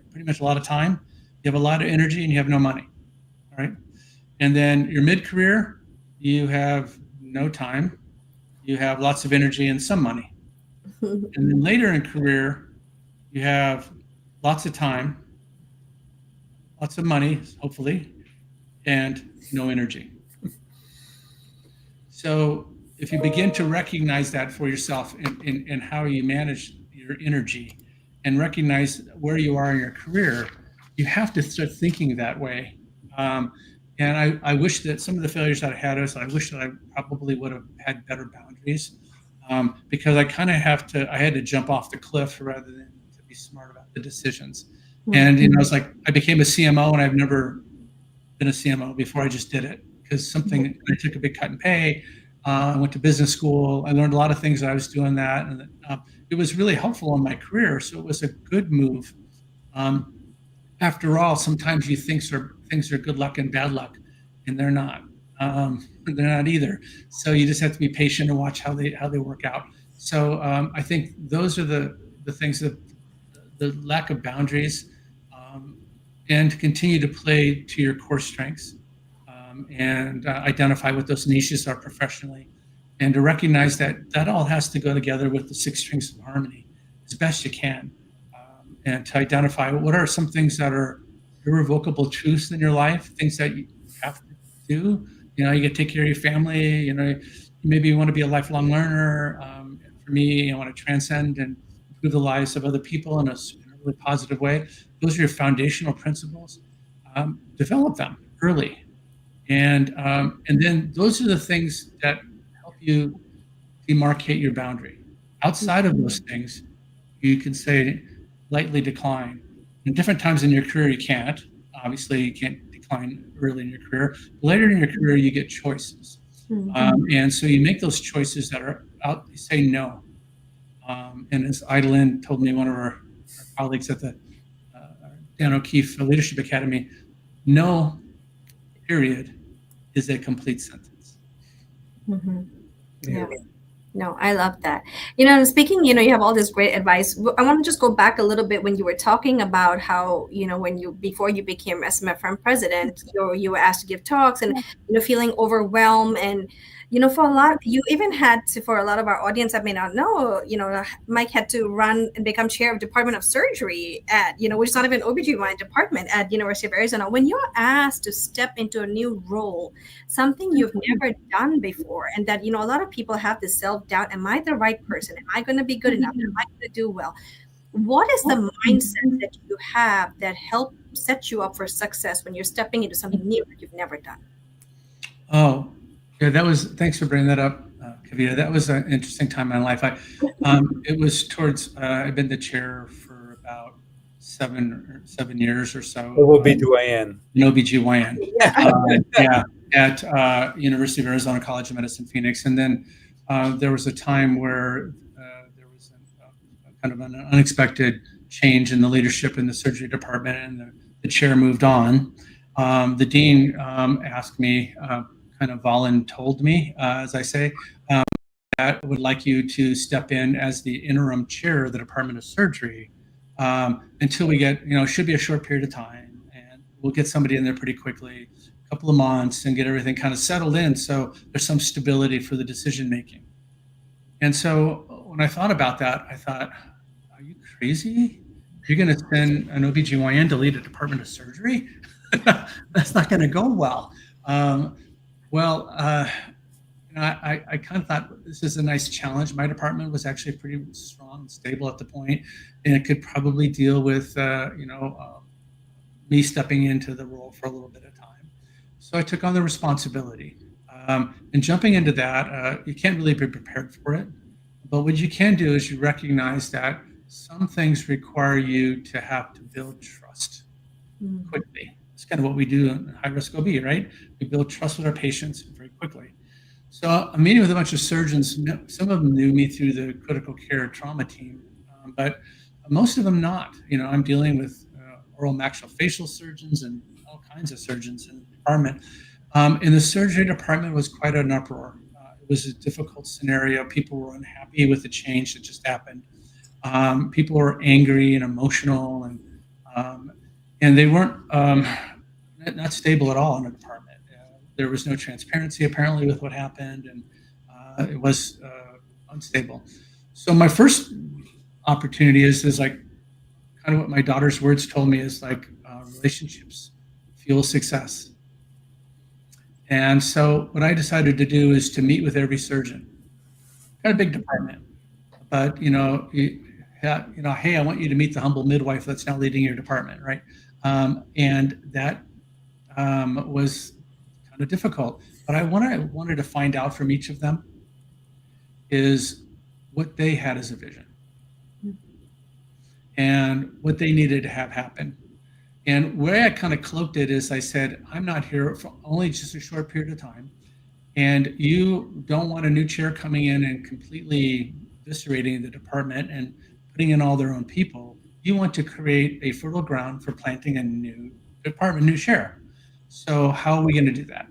pretty much a lot of time, you have a lot of energy, and you have no money. All right. And then your mid-career, you have no time, you have lots of energy and some money. And then later in career, you have lots of time, lots of money, hopefully, and no energy. So if you begin to recognize that for yourself in how you manage your energy and recognize where you are in your career, you have to start thinking that way. And I wish that some of the failures that I had, I wish that I probably would have had better boundaries, because I had to jump off the cliff rather than to be smart about the decisions. And, it's like I became a CMO, and I've never been a CMO before. I just did it because I took a big cut in pay. I went to business school. I learned a lot of things that I was doing that. And it was really helpful in my career. So it was a good move. After all, sometimes you think things are good luck and bad luck, and they're not. They're not either. So you just have to be patient and watch how they work out. So I think those are the things that the lack of boundaries, and to continue to play to your core strengths, and identify what those niches are professionally, and to recognize that all has to go together with the 6 strings of harmony as best you can, and to identify what are some things that are irrevocable truths in your life, things that you have to do. You get to take care of your family. Maybe you want to be a lifelong learner. For me, I want to transcend and improve the lives of other people in a really positive way. Those are your foundational principles. Develop them early. And then those are the things that help you demarcate your boundary. Outside of those things, you can say lightly decline. In different times in your career, you can't. Obviously, you can't decline early in your career. Later in your career, you get choices. And so you make those choices that are out, you say no. And as Idlin told me, one of our colleagues at the Dan O'Keefe Leadership Academy, no, period, is a complete sentence. Yeah. No, I love that. Speaking, you have all this great advice. I want to just go back a little bit when you were talking about how, before you became SMFM president, you were asked to give talks and, feeling overwhelmed. And, for a lot, you even had to, for a lot of our audience that may not know, Mike had to run and become chair of Department of Surgery at, which is not even OBGYN department at University of Arizona. When you're asked to step into a new role, something you've never done before, and that, a lot of people have this self-doubt. Am I the right person? Am I going to be good enough? Am I going to do well? What is the mindset that you have that helps set you up for success when you're stepping into something new that you've never done? Oh, yeah, thanks for bringing that up, Kavita. That was an interesting time in my life. It was towards, I've been the chair for about 7 years or so. OBGYN. OBGYN. Yeah, at University of Arizona College of Medicine, Phoenix. And then there was a time where there was kind of an unexpected change in the leadership in the surgery department, and the chair moved on. The dean asked me, kind of voluntold me, as I say, that would like you to step in as the interim chair of the Department of Surgery until we get, should be a short period of time, and we'll get somebody in there pretty quickly, a couple of months, and get everything kind of settled in so there's some stability for the decision making. And so when I thought about that, I thought, are you crazy? You're going to send an OBGYN to lead a Department of Surgery? That's not going to go well. I kind of thought this is a nice challenge. My department was actually pretty strong and stable at the point, and it could probably deal with, me stepping into the role for a little bit of time. So I took on the responsibility. And jumping into that, you can't really be prepared for it. But what you can do is you recognize that some things require you to have to build trust quickly. It's kind of what we do in high-risk OB, right? We build trust with our patients very quickly. So I'm meeting with a bunch of surgeons. Some of them knew me through the critical care trauma team, but most of them not. I'm dealing with oral maxillofacial surgeons and all kinds of surgeons in the department. And the surgery department was quite an uproar. It was a difficult scenario. People were unhappy with the change that just happened. People were angry and emotional, and they weren't not stable at all in the department. There was no transparency apparently with what happened, it was unstable. So my first opportunity is like kind of what my daughter's words told me is like relationships fuel success. And so what I decided to do is to meet with every surgeon. Got a big department, but hey, I want you to meet the humble midwife that's now leading your department, right? And that was kind of difficult. But I wanted to find out from each of them is what they had as a vision and what they needed to have happen. And where I kind of cloaked it is I said, I'm not here for only just a short period of time. And you don't want a new chair coming in and completely eviscerating the department and putting in all their own people. You want to create a fertile ground for planting a new department, new chair. So how are we going to do that?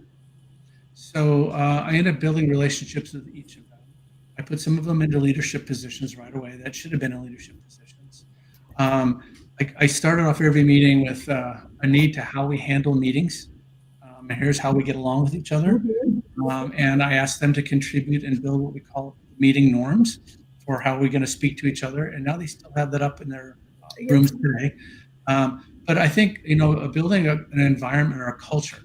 So I ended up building relationships with each of them. I put some of them into leadership positions right away that should have been in leadership positions. I started off every meeting with a need to how we handle meetings. And here's how we get along with each other. And I asked them to contribute and build what we call meeting norms for how we're going to speak to each other. And now they still have that up in their rooms today. But I think, building an environment or a culture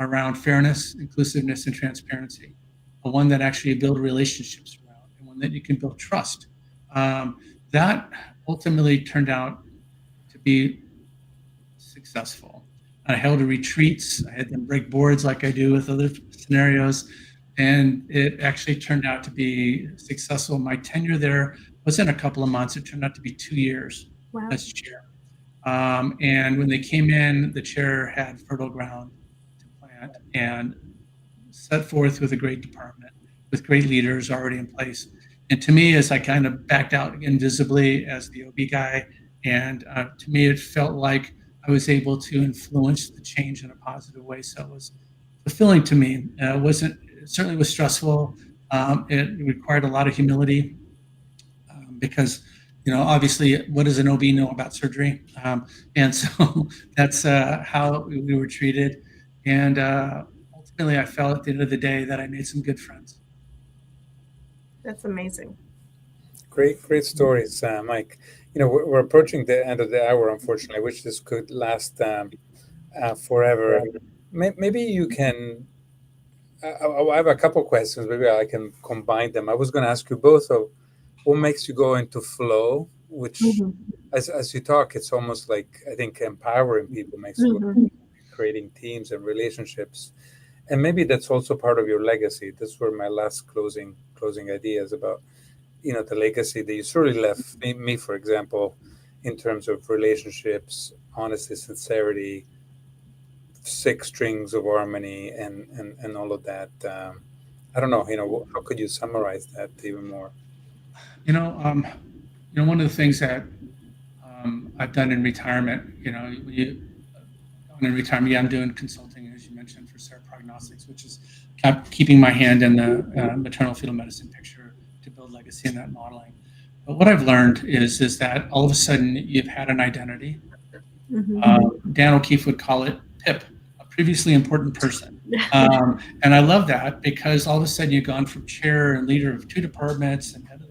around fairness, inclusiveness, and transparency, one that actually build relationships around, and one that you can build trust. That ultimately turned out to be successful. I held retreats. I had them break boards like I do with other scenarios, and it actually turned out to be successful. My tenure there wasn't a couple of months. It turned out to be 2 years as chair. And when they came in, the chair had fertile ground to plant and set forth with a great department, with great leaders already in place. And to me, as I kind of backed out invisibly as the OB guy, and to me, it felt like I was able to influence the change in a positive way. So it was fulfilling to me. It certainly was stressful. It required a lot of humility because, obviously, what does an OB know about surgery? And so that's how we were treated. And ultimately, I felt at the end of the day that I made some good friends. That's amazing. Great stories, Mike. We're approaching the end of the hour, unfortunately. I wish this could last forever. Maybe you can. I have a couple questions. Maybe I can combine them. I was going to ask you both of what makes you go into flow, which, as you talk, it's almost like I think empowering people makes you go into creating teams and relationships, and maybe that's also part of your legacy. This were my last closing ideas about. The legacy that you surely left me, for example, in terms of relationships, honesty, sincerity, 6 strings of harmony, and all of that. I don't know. How could you summarize that even more? One of the things that I've done in retirement, I'm doing consulting, as you mentioned, for Sarah Prognostics, which is keeping my hand in the maternal fetal medicine picture to build legacy in that modeling. But what I've learned is that all of a sudden you've had an identity. Dan O'Keefe would call it PIP, a previously important person. And I love that because all of a sudden you've gone from chair and leader of 2 departments and head of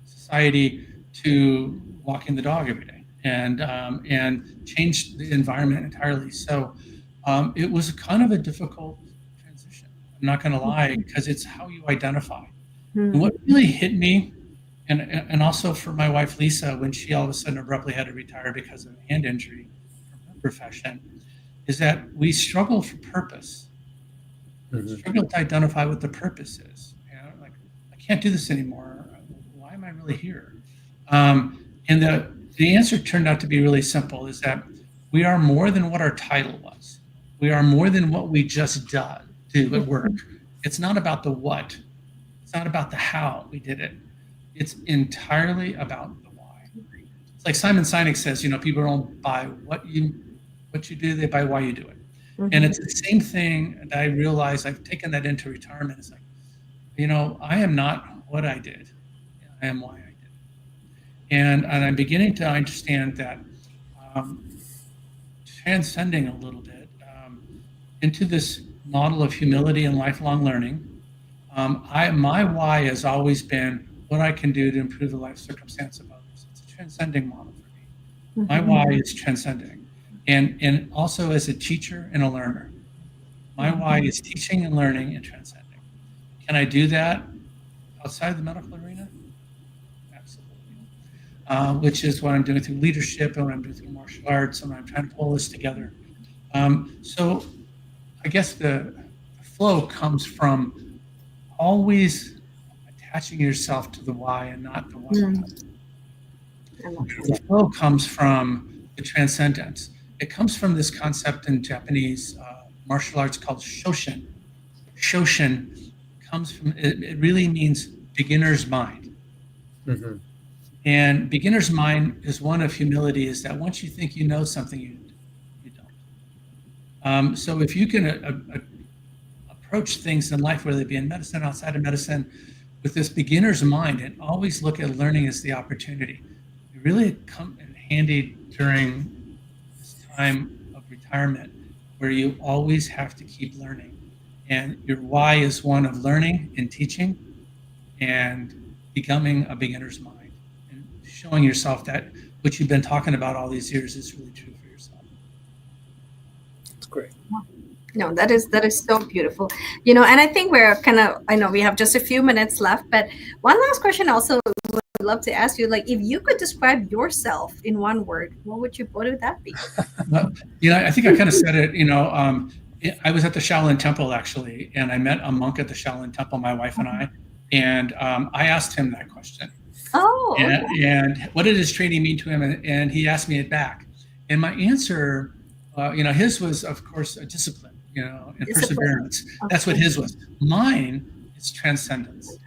society to walking the dog every day and changed the environment entirely. So it was kind of a difficult transition. I'm not going to lie, because it's how you identify. And what really hit me, and also for my wife, Lisa, when she all of a sudden abruptly had to retire because of a hand injury from her profession, is that we struggle for purpose. We struggle to identify what the purpose is. Like, I can't do this anymore. Why am I really here? And the answer turned out to be really simple, is that we are more than what our title was. We are more than what we just do at work. It's not about the what. It's not about the how we did it. It's entirely about the why. It's like Simon Sinek says, people don't buy what you do, they buy why you do it. And it's the same thing that I realized. I've taken that into retirement. It's like, I am not what I did. I am why I did it. And I'm beginning to understand that transcending a little bit into this model of humility and lifelong learning, My why has always been what I can do to improve the life circumstance of others. It's a transcending model for me. My why is transcending, and also as a teacher and a learner. My why is teaching and learning and transcending. Can I do that outside the medical arena? Absolutely. Which is what I'm doing through leadership and what I'm doing through martial arts, and I'm trying to pull this together. So I guess the flow comes from always attaching yourself to the why and not the what. The flow comes from the transcendence. It comes from this concept in Japanese martial arts called Shoshin. Shoshin comes from, it really means beginner's mind. Mm-hmm. And beginner's mind is one of humility, is that once you think you know something, you don't. So if you can approach things in life, whether they be in medicine, outside of medicine, with this beginner's mind, and always look at learning as the opportunity, it really come in handy during this time of retirement, where you always have to keep learning. And your why is one of learning and teaching and becoming a beginner's mind and showing yourself that what you've been talking about all these years is really true for yourself. That's great. No, that is so beautiful. And I think I know we have just a few minutes left, but one last question also would love to ask you, like, if you could describe yourself in one word, what would that be? Well, I think I kind of said it, I was at the Shaolin Temple actually, and I met a monk at the Shaolin Temple, my wife and I, and I asked him that question. Oh, okay. And what did his training mean to him? And he asked me it back. And my answer, his was, of course, a discipline, and perseverance. Okay. That's what his was. Mine is transcendence.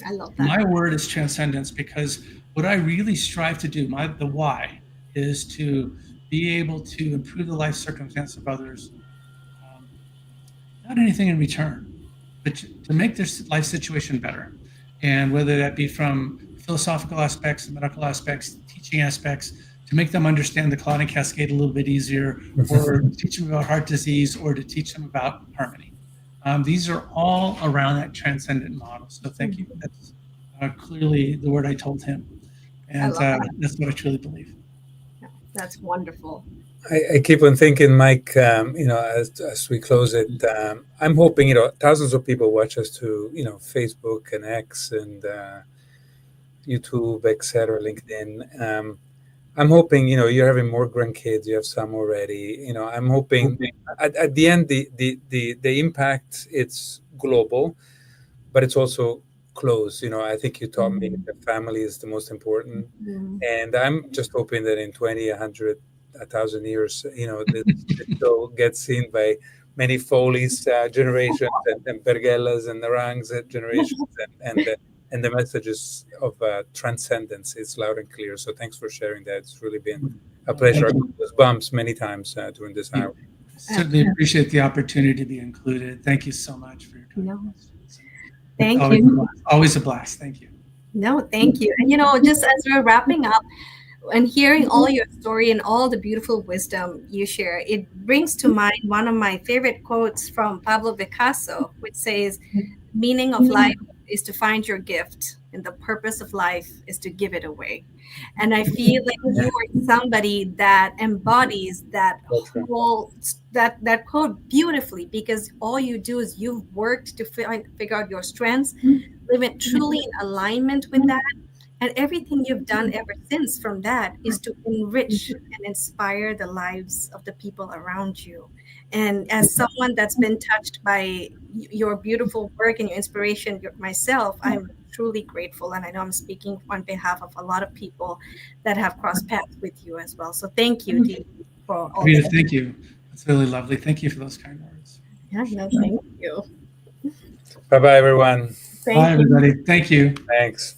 I love that. My word is transcendence, because what I really strive to do, the why, is to be able to improve the life circumstance of others, not anything in return, but to make their life situation better. And whether that be from philosophical aspects, medical aspects, teaching aspects, to make them understand the clotting cascade a little bit easier, or teach them about heart disease, or to teach them about harmony. These are all around that transcendent model. So thank you. That's clearly the word I told him. And that's what I truly believe. Yeah, that's wonderful. I keep on thinking, Mike, as we close it, I'm hoping, thousands of people watch us through, Facebook and X and YouTube, etc., LinkedIn. I'm hoping, you're having more grandkids. You have some already. I'm hoping at the end, the impact, it's global, but it's also close. I think you taught me that family is the most important. And I'm just hoping that in 20, 100, 1,000 years, this show gets seen by many Foley's generations and Berghellas and Narangs generations, and the messages of transcendence is loud and clear. So thanks for sharing that. It's really been a pleasure. Goosebumps many times during this hour. Certainly appreciate the opportunity to be included. Thank you so much for your time. Thank you. Always a blast. Thank you. No, thank you. And just as we're wrapping up and hearing all your story and all the beautiful wisdom you share, it brings to mind one of my favorite quotes from Pablo Picasso, which says, "Meaning of life is to find your gift, and the purpose of life is to give it away." And I feel like you are somebody that embodies that that quote beautifully, because all you do is you've worked to figure out your strengths, live it truly in alignment with that. And everything you've done ever since from that is to enrich and inspire the lives of the people around you. And as someone that's been touched by your beautiful work and your inspiration myself, I'm truly grateful. And I know I'm speaking on behalf of a lot of people that have crossed paths with you as well. So thank you, Dee, for all that. Thank you. That's really lovely. Thank you for those kind words. Yeah, no, thank you. Bye-bye, everyone. Bye, everybody. Thank you. Thanks.